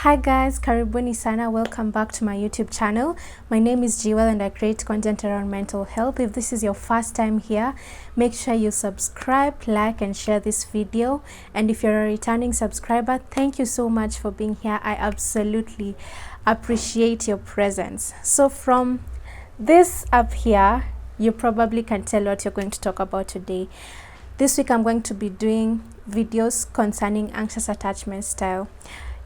Hi guys, karibuni sana, welcome back to my YouTube channel. My name is Jewel and I create content around mental health. If this is your first time here, make sure you subscribe, like and share this video. And if you're a returning subscriber, thank you so much for being here. I absolutely appreciate your presence. So from this up here, you probably can tell what you're going to talk about today. This week I'm going to be doing videos concerning anxious attachment style.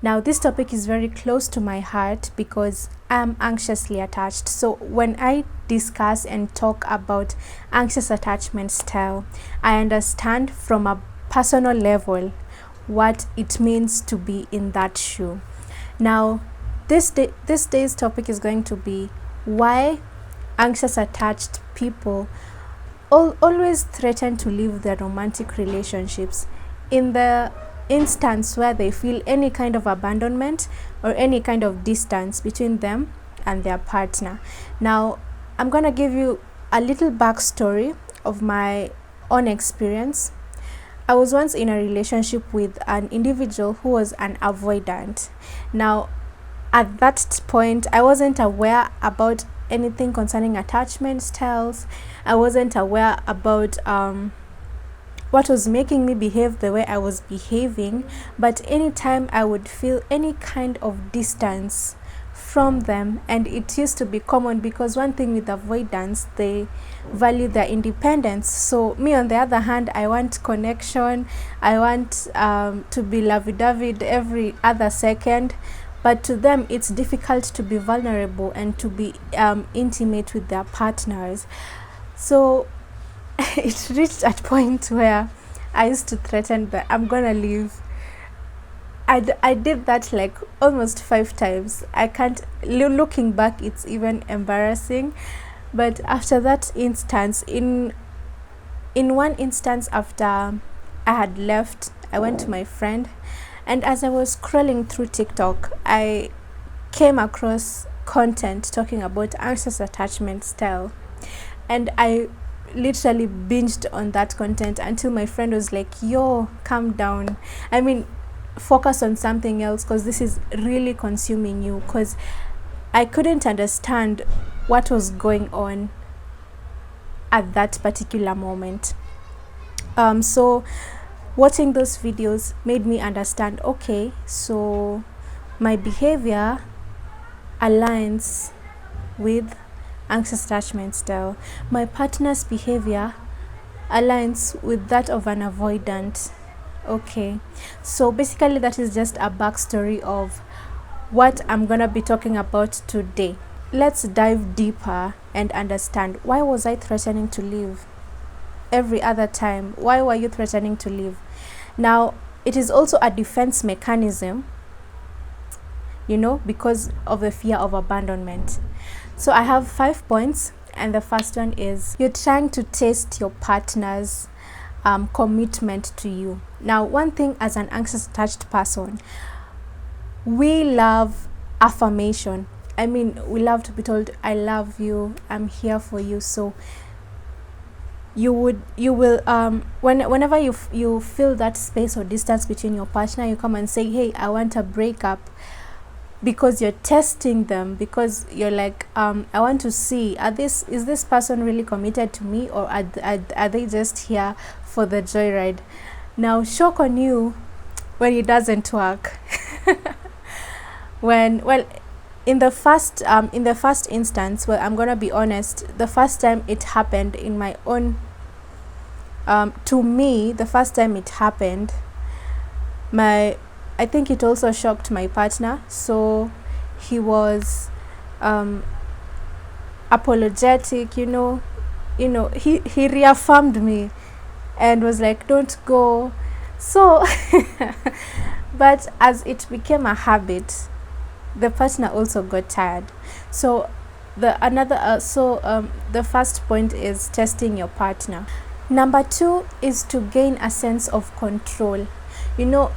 Now this topic is very close to my heart because I'm anxiously attached. So when I discuss and talk about anxious attachment style, I understand from a personal level what it means to be in that shoe. Now this day's topic is going to be why anxious attached people always threaten to leave their romantic relationships in the instance where they feel any kind of abandonment or any kind of distance between them and their partner. Now, I'm gonna give you a little backstory of my own experience. I was once in a relationship with an individual who was an avoidant. Now, at that point, I wasn't aware about anything concerning attachment styles. I wasn't aware about what was making me behave the way I was behaving, but anytime I would feel any kind of distance from them, and it used to be common because one thing with avoidance, they value their independence. So me on the other hand, I want connection, I want to be lovey-dovey every other second, but to them it's difficult to be vulnerable and to be intimate with their partners. So it reached a point where I used to threaten that I'm gonna leave. I did that like almost 5 times. I can't, looking back, it's even embarrassing. But after that instance, in one instance after I had left, I went to my friend, and as I was scrolling through TikTok, I came across content talking about anxious attachment style, and I literally binged on that content until my friend was like, yo, calm down, I mean focus on something else because this is really consuming you, because I couldn't understand what was going on at that particular moment. So watching those videos made me understand, okay, so my behavior aligns with anxious attachment style. My partner's behavior aligns with that of an avoidant. Okay, so basically that is just a backstory of what I'm gonna be talking about today. Let's dive deeper and understand, why was I threatening to leave every other time? Why were you threatening to leave? Now, it is also a defense mechanism, you know, because of the fear of abandonment. So I have 5 points, and the first one is you're trying to test your partner's commitment to you. Now, one thing as an anxious attached person, we love affirmation. I mean, we love to be told, I love you, I'm here for you. So you will whenever you feel that space or distance between your partner, you come and say, hey, I want a breakup, because you're testing them, because you're like, I want to see, is this person really committed to me, or are they just here for the joyride? Now, shock on you when it doesn't work. In the first instance, well, I'm gonna be honest, the first time it happened in my own to me, the first time it happened, I think it also shocked my partner. So he was apologetic, you know, he reaffirmed me and was like, don't go. So but as it became a habit, the partner also got tired. So the first point is testing your partner. Number 2 is to gain a sense of control. You know,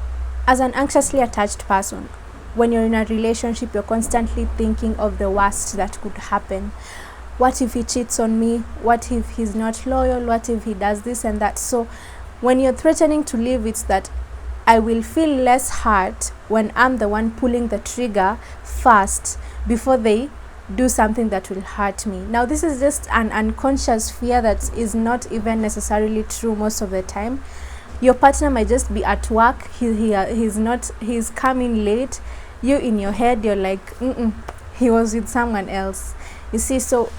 as an anxiously attached person, when you're in a relationship, you're constantly thinking of the worst that could happen. What if he cheats on me? What if he's not loyal? What if he does this and that? So when you're threatening to leave, it's that I will feel less hurt when I'm the one pulling the trigger first before they do something that will hurt me. Now this is just an unconscious fear that is not even necessarily true most of the time. Your partner might just be at work, he's coming late, you in your head you're like, he was with someone else. You see, so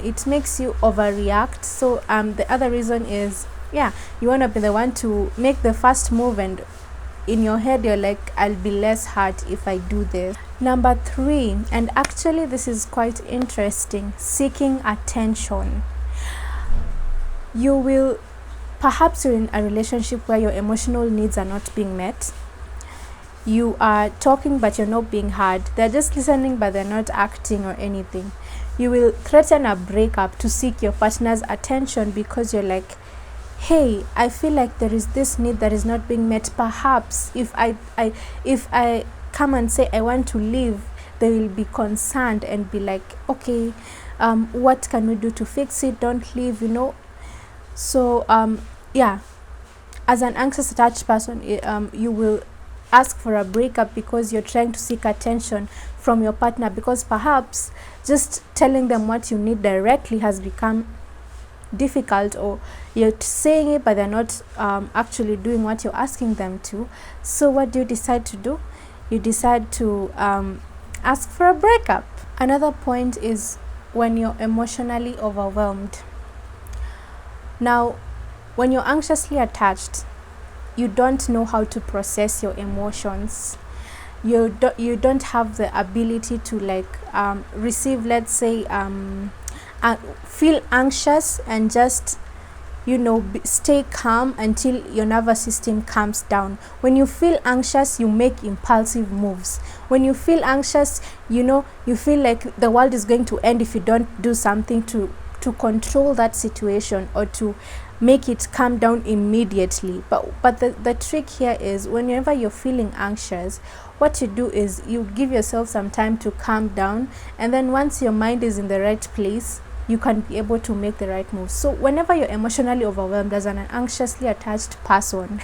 it makes you overreact. So the other reason is, yeah, you want to be the one to make the first move, and in your head you're like, I'll be less hurt if I do this. Number 3, and actually this is quite interesting, seeking attention. You will, perhaps you're in a relationship where your emotional needs are not being met. You are talking but you're not being heard. They're just listening but they're not acting or anything. You will threaten a breakup to seek your partner's attention because you're like, hey, I feel like there is this need that is not being met. Perhaps if I come and say I want to leave, they will be concerned and be like, okay, what can we do to fix it? Don't leave, you know. So yeah, as an anxious attached person, you will ask for a breakup because you're trying to seek attention from your partner, because perhaps just telling them what you need directly has become difficult, or you're saying it but they're not actually doing what you're asking them to. So what do you decide to do? You decide to ask for a breakup. Another point is when you're emotionally overwhelmed. Now, when you're anxiously attached, you don't know how to process your emotions. You don't have the ability to like receive, let's say, feel anxious and just, you know, stay calm until your nervous system calms down. When you feel anxious, you make impulsive moves. When you feel anxious, you know, you feel like the world is going to end if you don't do something to control that situation or to make it calm down immediately. But the trick here is, whenever you're feeling anxious, what you do is you give yourself some time to calm down, and then once your mind is in the right place, you can be able to make the right moves. So whenever you're emotionally overwhelmed as an anxiously attached person,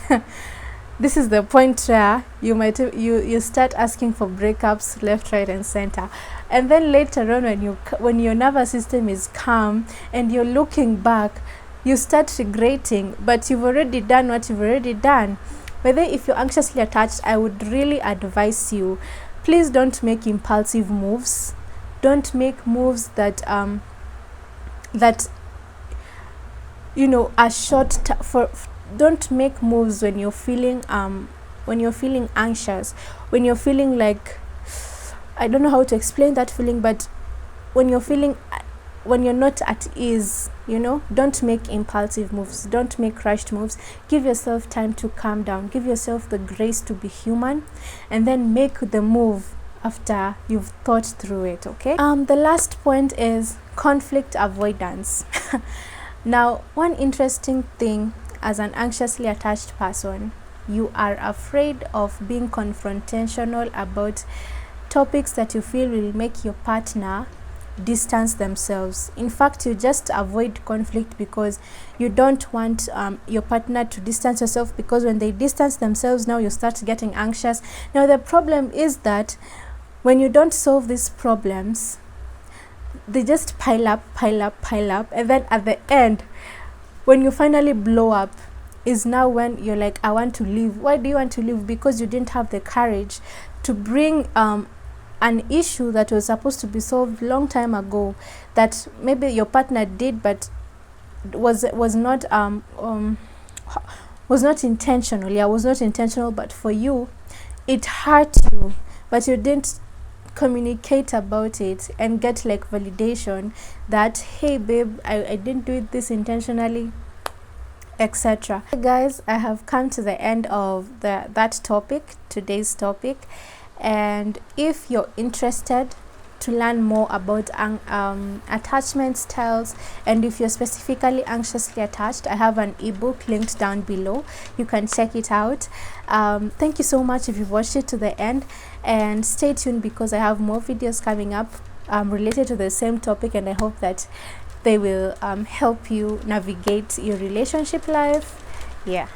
this is the point where you start asking for breakups left, right, and center. And then later on, when your nervous system is calm and you're looking back, you start regretting, but you've already done what you've already done. Whether if you're anxiously attached, I would really advise you, please don't make impulsive moves. Don't make moves that you know are don't make moves when you're feeling anxious, when you're feeling like, I don't know how to explain that feeling, but when you're not at ease, you know, don't make impulsive moves, don't make rushed moves. Give yourself time to calm down, give yourself the grace to be human, and then make the move after you've thought through it. Okay, the last point is conflict avoidance. Now, one interesting thing, as an anxiously attached person, you are afraid of being confrontational about topics that you feel will make your partner distance themselves. In fact, you just avoid conflict because you don't want your partner to distance yourself, because when they distance themselves, now you start getting anxious. Now the problem is that when you don't solve these problems, they just pile up, and then at the end, when you finally blow up, is now when you're like, I want to leave. Why do you want to leave? Because you didn't have the courage to bring an issue that was supposed to be solved long time ago, that maybe your partner did but was not intentional. Yeah, was not intentional, but for you it hurt you, but you didn't communicate about it and get like validation that, hey babe, I didn't do this intentionally, etc. Hey guys, I have come to the end of today's topic, and if you're interested to learn more about attachment styles, and if you're specifically anxiously attached, I have an ebook linked down below. You can check it out. Thank you so much if you've watched it to the end, and stay tuned because I have more videos coming up related to the same topic, and I hope that they will help you navigate your relationship life. Yeah.